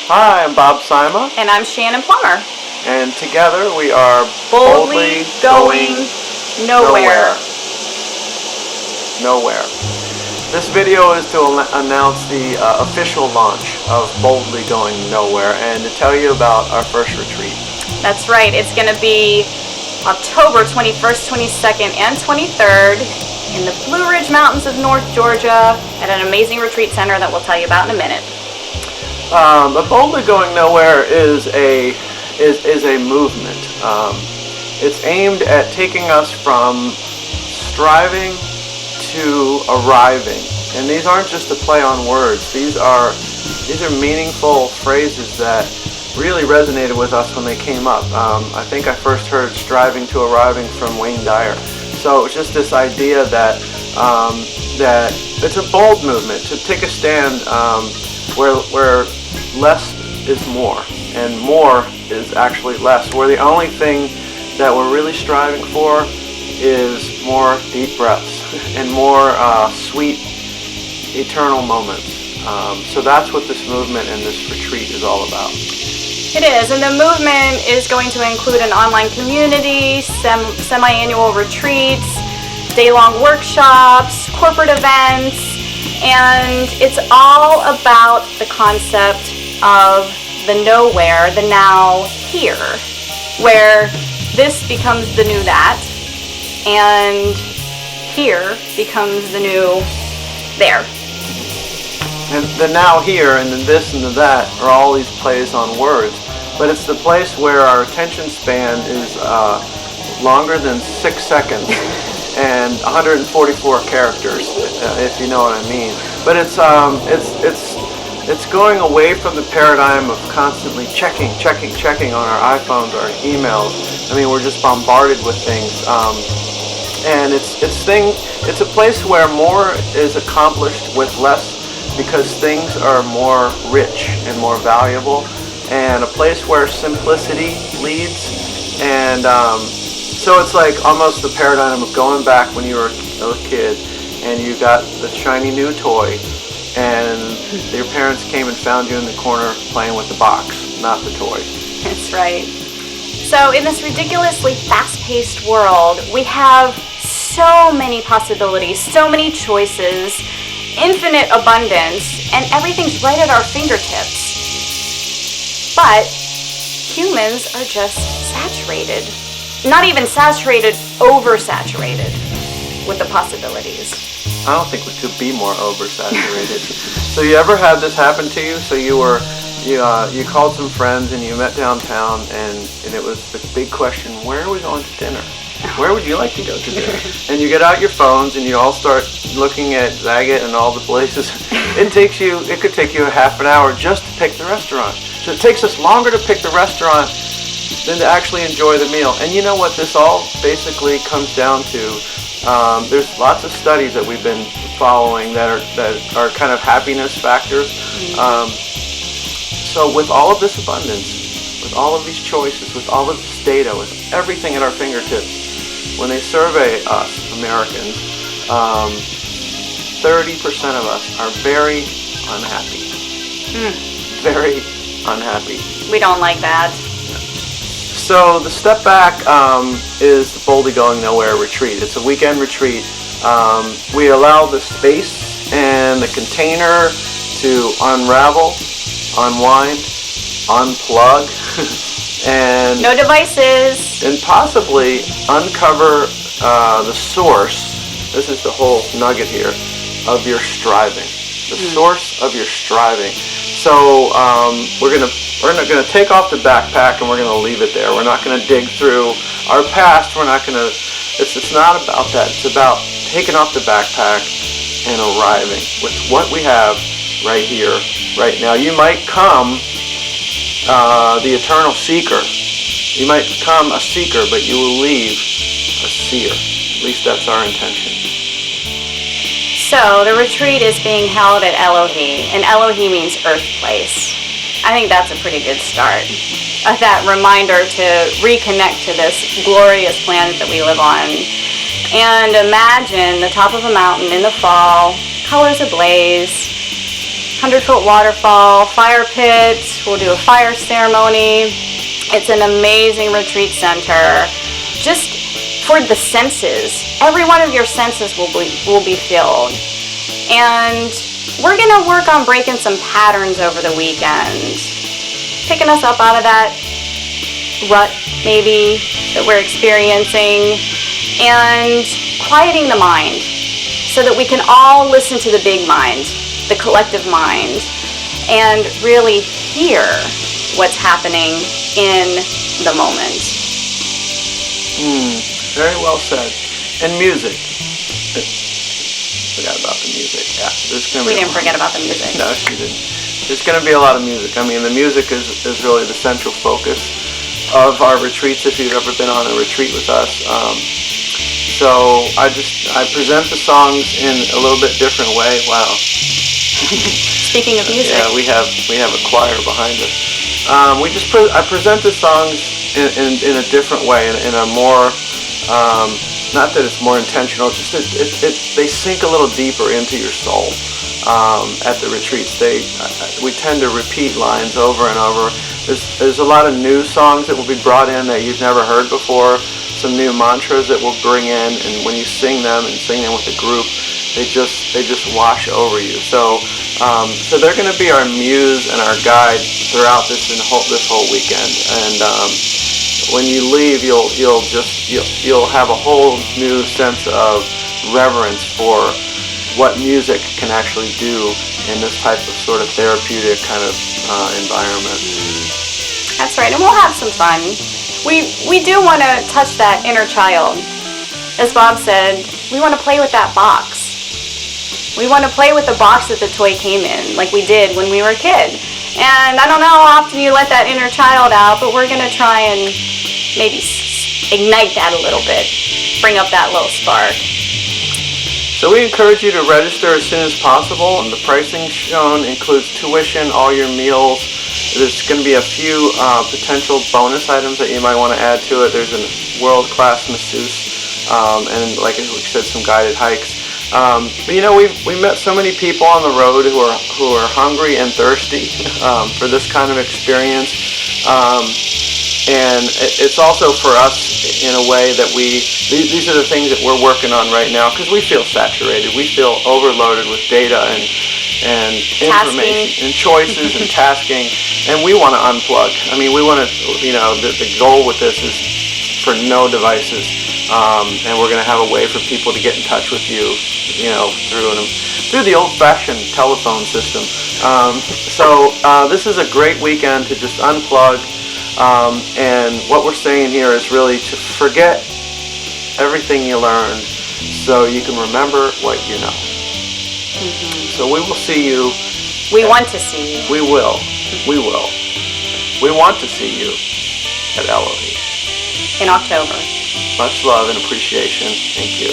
Hi, I'm Bob Sima. And I'm Shannon Plummer. And together we are Boldly Going Nowhere. This video is to announce the official launch of Boldly Going Nowhere and to tell you about our first retreat. That's right. It's going to be October 21st, 22nd, and 23rd in the Blue Ridge Mountains of North Georgia at an amazing retreat center that we'll tell you about in a minute. But Boldly Going Nowhere is a movement. It's aimed at taking us from striving to arriving, and these aren't just a play on words. These are meaningful phrases that really resonated with us when they came up. I think I first heard striving to arriving from Wayne Dyer. So it's just this idea that that it's a bold movement to take a stand where less is more and more is actually less, where the only thing that we're really striving for is more deep breaths and more sweet eternal moments. So that's what this movement and this retreat is all about. It is, and the movement is going to include an online community, semi-annual retreats, day-long workshops, corporate events, and it's all about the concept of the nowhere, the now here, where this becomes the new that, and here becomes the new there. And the now here and the this and the that are all these plays on words, but it's the place where our attention span is longer than 6 seconds and 144 characters, if you know what I mean. But it's going away from the paradigm of constantly checking on our iPhones or our emails. I mean, we're just bombarded with things, and it's a place where more is accomplished with less, because things are more rich and more valuable, and a place where simplicity leads. And so it's like almost the paradigm of going back when you were a kid and you got the shiny new toy, and your parents came and found you in the corner playing with the box, not the toy. That's right. So in this ridiculously fast-paced world, we have so many possibilities, so many choices, infinite abundance, and everything's right at our fingertips. But humans are just saturated. Not even saturated, oversaturated with the possibilities. I don't think we could be more oversaturated. So you ever had this happen to you? So you called some friends and you met downtown, and it was the big question, where are we going to dinner? Where would you like to go to dinner? And you get out your phones and you all start looking at Zagat and all the places. It could take you a half an hour just to pick the restaurant. So it takes us longer to pick the restaurant than to actually enjoy the meal. And you know what this all basically comes down to? There's lots of studies that we've been following that are kind of happiness factors. So with all of this abundance, with all of these choices, with all of this data, with everything at our fingertips, when they survey us, Americans, 30% of us are very unhappy. Very unhappy. We don't like that. So the Step Back is the Boldly Going Nowhere retreat. It's a weekend retreat. We allow the space and the container to unravel, unwind, unplug, and no devices, and possibly uncover the source. This is the whole nugget here of your striving. The source of your striving. So we're gonna take off the backpack and we're gonna leave it there. We're not gonna dig through our past. We're not gonna. It's not about that. It's about taking off the backpack and arriving with what we have right here, right now. You might come the eternal seeker. You might come a seeker, but you will leave a seer. At least that's our intention. So the retreat is being held at Elohi, and Elohi means earth place. I think that's a pretty good start. That reminder to reconnect to this glorious planet that we live on. And imagine the top of a mountain in the fall, colors ablaze, 100-foot waterfall, fire pit. We'll do a fire ceremony. It's an amazing retreat center. Just for the senses. Every one of your senses will be filled. And we're going to work on breaking some patterns over the weekend. Picking us up out of that rut, maybe, that we're experiencing. And quieting the mind so that we can all listen to the big mind, the collective mind, and really hear what's happening in the moment. Very well said. And music. Forgot about the music. Yeah, we didn't forget about the music. No, she didn't. There's going to be a lot of music. I mean, the music is really the central focus of our retreats. If you've ever been on a retreat with us. So I present the songs in a little bit different way. Wow. Speaking of music. Yeah, we have a choir behind us. I present the songs in a different way, in a more, not that it's more intentional, just they sink a little deeper into your soul. At the retreats, we tend to repeat lines over and over. There's a lot of new songs that will be brought in that you've never heard before. Some new mantras that we'll bring in, and when you sing them with a group, they just wash over you. So they're going to be our muse and our guide throughout this whole weekend. And when you leave, you'll have a whole new sense of reverence for what music can actually do in this type of sort of therapeutic kind of environment. That's right, and we'll have some fun. We do want to touch that inner child. As Bob said, we want to play with that box. We want to play with the box that the toy came in, like we did when we were a kid. And I don't know how often you let that inner child out, but we're going to try and maybe ignite that a little bit, bring up that little spark. So we encourage you to register as soon as possible, and the pricing shown includes tuition, all your meals. There's going to be a few potential bonus items that you might want to add to it. There's a world-class masseuse, and like we said, some guided hikes. But we met so many people on the road who are hungry and thirsty for this kind of experience. And it's also for us in a way that these are the things that we're working on right now, because we feel saturated, we feel overloaded with data and information and choices and tasking, and we want to unplug. I mean, we want to, the goal with this is for no devices, and we're going to have a way for people to get in touch with you, through the old-fashioned telephone system. So this is a great weekend to just unplug. And what we're saying here is really to forget everything you learned so you can remember what you know. Mm-hmm. So we will see you. We want to see you. We will. We will. We want to see you at Elohim. In October. Much love and appreciation. Thank you.